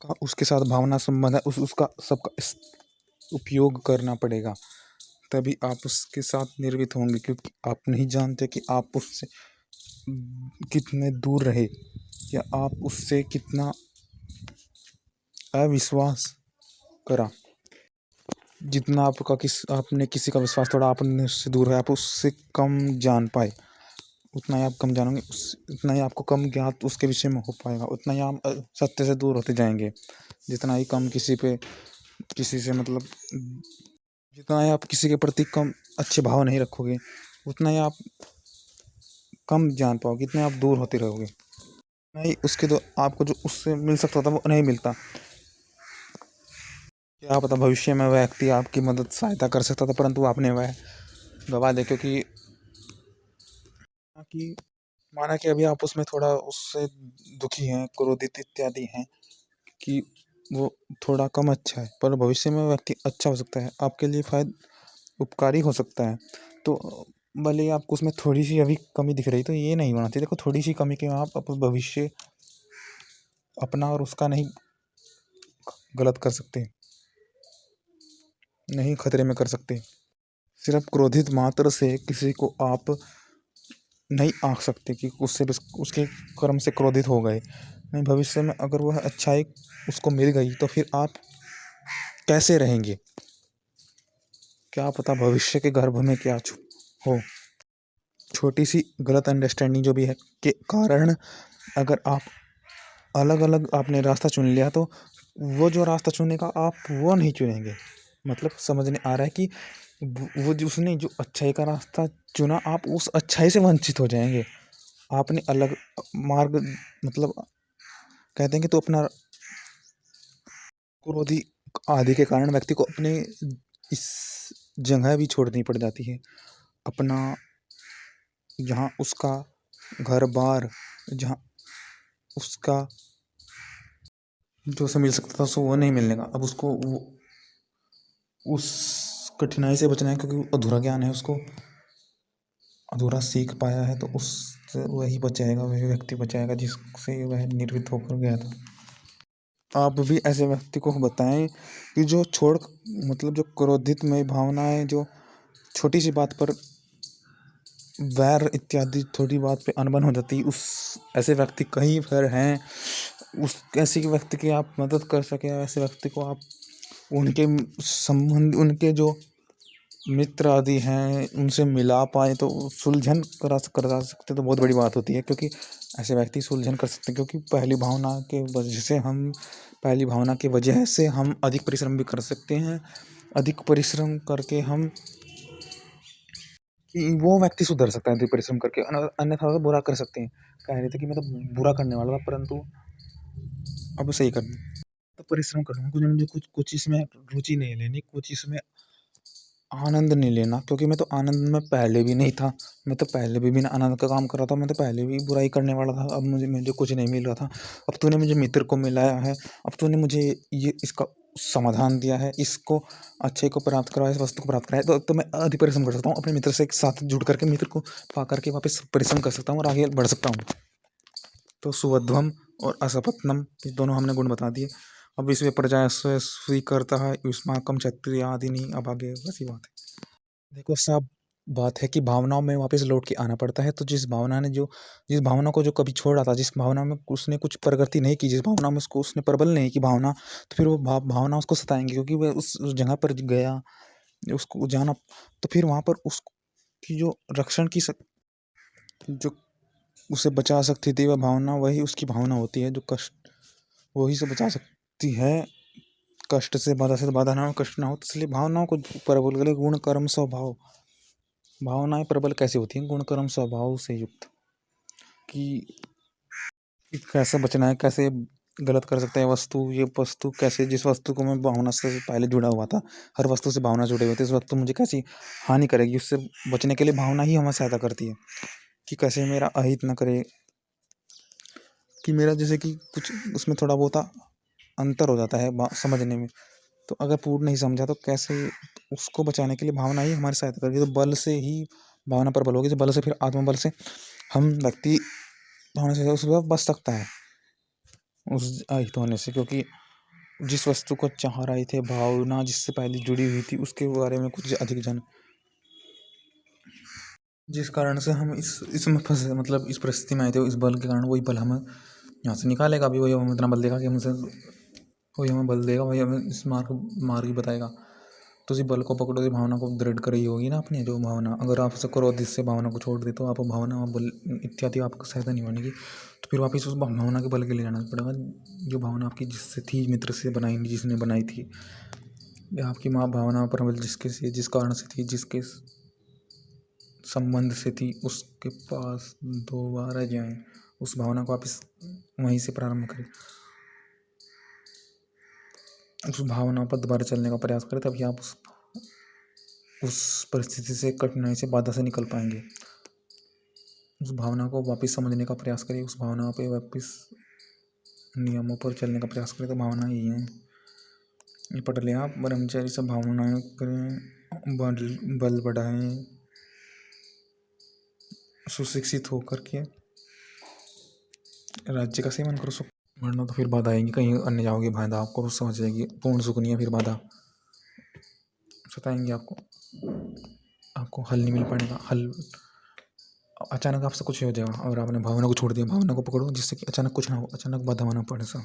का उसके साथ भावना संबंध है, उसका सबका उपयोग करना पड़ेगा, तभी आप उसके साथ निर्मित होंगे, क्योंकि आप नहीं जानते कि आप उससे कितने दूर रहे या आप उससे कितना अविश्वास करा। जितना आपने किसी का विश्वास तोड़ा, आपने उससे दूर है, आप उससे कम जान पाए, उतना ही आप कम जानोगे, उतना ही आपको कम ज्ञात उसके विषय में हो पाएगा, उतना ही आप सत्य से दूर होते जाएंगे। जितना ही कम किसी से मतलब जितना ही आप किसी के प्रति कम अच्छे भाव नहीं रखोगे, उतना ही आप कम जान पाओगे, इतने आप दूर होते रहोगे, नहीं उसके तो आपको जो उससे मिल सकता था वो नहीं मिलता। क्या पता भविष्य में वह व्यक्ति आपकी मदद सहायता कर सकता था, परंतु आपने वह गवा दे, क्योंकि कि माना कि अभी आप उसमें थोड़ा उससे दुखी हैं, क्रोधित इत्यादि हैं कि वो थोड़ा कम अच्छा है, पर भविष्य में व्यक्ति अच्छा हो सकता है, आपके लिए उपकारी हो सकता है। तो भले ही आपको उसमें थोड़ी सी अभी कमी दिख रही, तो ये नहीं होना चाहिए। देखो, थोड़ी सी कमी के आप भविष्य अपना और उसका नहीं गलत कर सकते, नहीं खतरे में कर सकते। सिर्फ क्रोधित मात्र से किसी को आप नहीं आंक सकते कि उससे बस उसके कर्म से क्रोधित हो गए। नहीं, भविष्य में अगर वह अच्छाई उसको मिल गई तो फिर आप कैसे रहेंगे, क्या पता भविष्य के गर्भ में क्या हो। छोटी सी गलत अंडरस्टैंडिंग जो भी है के कारण अगर आप अलग अलग आपने रास्ता चुन लिया, तो वो जो रास्ता चुनेगा आप वो नहीं चुनेंगे। मतलब समझने आ रहा है कि वो जो उसने जो अच्छाई का रास्ता चुना, आप उस अच्छाई से वंचित हो जाएंगे। आपने अलग मार्ग मतलब कहते हैं कि तो अपना क्रोधी आदि के कारण व्यक्ति को अपने इस जगह भी छोड़नी पड़ जाती है, अपना जहाँ उसका घर बार, जहाँ उसका जो उसे मिल सकता था उसको वो नहीं मिलने का। अब उसको वो उस कठिनाई से बचना है, क्योंकि वो अधूरा ज्ञान है, उसको अधूरा सीख पाया है, तो उस वही बच जाएगा, वही व्यक्ति बच जाएगा जिससे वह निर्मित होकर गया था। आप भी ऐसे व्यक्ति को बताएं कि जो मतलब जो क्रोधित में भावनाएं, जो छोटी सी बात पर वैर इत्यादि, थोड़ी बात पे अनबन हो जाती, उस ऐसे व्यक्ति कहीं पर हैं, उस ऐसे व्यक्ति की आप मदद कर सके, ऐसे व्यक्ति को आप उनके संबंध, उनके जो मित्र आदि हैं उनसे मिला पाए, तो सुलझन करा सकते, तो बहुत बड़ी बात होती है, क्योंकि ऐसे व्यक्ति सुलझन कर सकते हैं, क्योंकि पहली भावना की वजह से हम अधिक परिश्रम भी कर सकते हैं, अधिक परिश्रम करके हम कि वो व्यक्ति सुधर सकता है अधिक परिश्रम करके, अन्यथा तो बुरा कर सकते हैं। कह रहे थे कि मैं तो बुरा करने वाला था, परंतु अब सही कर तो परिश्रम करूँगा, क्योंकि मुझे कुछ इसमें रुचि नहीं लेनी, कुछ इसमें आनंद नहीं लेना, क्योंकि मैं तो आनंद में पहले भी नहीं था, मैं तो पहले भी बिना आनंद का काम कर रहा था, मैं तो पहले भी बुराई करने वाला था। अब मुझे कुछ नहीं मिल रहा था, अब तूने मुझे मित्र को मिलाया है, अब तूने मुझे ये इसका समाधान दिया है, इसको अच्छे को प्राप्त करा, इस वस्तु को प्राप्त कराया, तो मैं अधिक परिश्रम कर सकता हूँ, अपने मित्र से एक साथ जुड़ करके मित्र को पा करके वापस परिश्रम कर सकता हूँ और आगे बढ़ सकता हूँ। तो सुवध्वम और असपत्नम, ये दोनों हमने गुण बता दिए। अब इसमें प्रजा स्वीकर्ता है युष्माकम क्षत्रिय आदि नहीं, अब आगे वैसी बात है। देखो, सब बात है कि भावनाओं में वापस लौट के आना पड़ता है। तो जिस भावना को जो कभी छोड़ा था, जिस भावना में उसने कुछ प्रगति नहीं की, जिस भावना में उसको उसने प्रबल नहीं की भावना, तो फिर वो भावना उसको सताएंगे, क्योंकि वह उस जगह पर गया, उसको जाना, तो फिर वहाँ पर उसकी जो रक्षण की जो उसे बचा सकती थी वह भावना, वही उसकी भावना होती है, जो कष्ट वही से बचा सकती है। कष्ट से बाधा ना हो, कष्ट ना हो, तो इसलिए भावनाओं को प्रबल करें। गुण कर्म स्वभाव, भावनाएं प्रबल कैसे होती हैं? गुण कर्म स्वभाव से युक्त, कि कैसे बचना है, कैसे गलत कर सकते हैं। ये वस्तु कैसे, जिस वस्तु को मैं भावना से पहले जुड़ा हुआ था, हर वस्तु से भावना जुड़े हुए थे, इस वस्तु मुझे कैसी हानि करेगी, उससे बचने के लिए भावना ही हमें सहायता करती है, कि कैसे मेरा अहित न करे, कि मेरा जैसे कि कुछ उसमें थोड़ा बहुत अंतर हो जाता है समझने में, तो अगर पूर्ण नहीं समझा तो कैसे उसको बचाने के लिए भावना ही हमारी सहायता करेगी। तो बल से ही भावना पर बल होगी, तो बल से फिर आत्मबल से हम व्यक्ति होने से उस वक्त बच सकता है उस अहित होने से, क्योंकि जिस वस्तु को चाह रहे थे, भावना जिससे पहले जुड़ी हुई थी, उसके बारे में कुछ अधिक जान, जिस कारण से हम इसमें फंसे, मतलब इस परिस्थिति में आए थे, इस बल के कारण वही बल हमें यहाँ से निकालेगा भी, वही हमें इतना बल देगा कि हमसे, वही हमें बल देगा, वही हमें इस मार्ग ही बताएगा। तो उसी बल को पकड़ो, भावना को दृढ़ करी होगी ना अपनी जो भावना। अगर आप उसे क्रोध इससे भावना को छोड़ दे तो आप भावना बल इत्यादि आपको सहायता नहीं बनेगी, तो फिर वापस उस भावना के बल के लिए जाना पड़ेगा, जो भावना आपकी जिससे थी, मित्र से बनाई, जिसने बनाई थी, या आपकी माँ भावना पर बल जिस कारण से थी, जिसके संबंध से थी, उसके पास दोबारा जाएं, उस भावना को वापस वहीं से प्रारंभ करें, उस भावना पर दोबारा चलने का प्रयास करें, तभी आप उस परिस्थिति से, कठिनाई से, बाधा से निकल पाएंगे। उस भावना को वापस समझने का प्रयास करें, उस भावना पे वापस नियमों पर चलने का प्रयास करें। तो भावना ही है, ये पढ़ लें आप। ब्रह्मचारी से भावनाएं करें, बल बढ़ाएं, सुशिक्षित होकर के राज्य का सेवन करो, सुख, वरना तो फिर बाधा आएंगी, कहीं अन्य जाओगे बाधा आपको समझ जाएगी, पूर्ण सुख नहीं है, फिर बाधा सताएंगे आपको हल नहीं मिल पाएगा। हल अचानक आपसे कुछ हो जाएगा और आपने भावना को छोड़ दिया, भावना को पकड़ो जिससे कि अचानक कुछ ना हो, अचानक बाधा आना पड़े सब।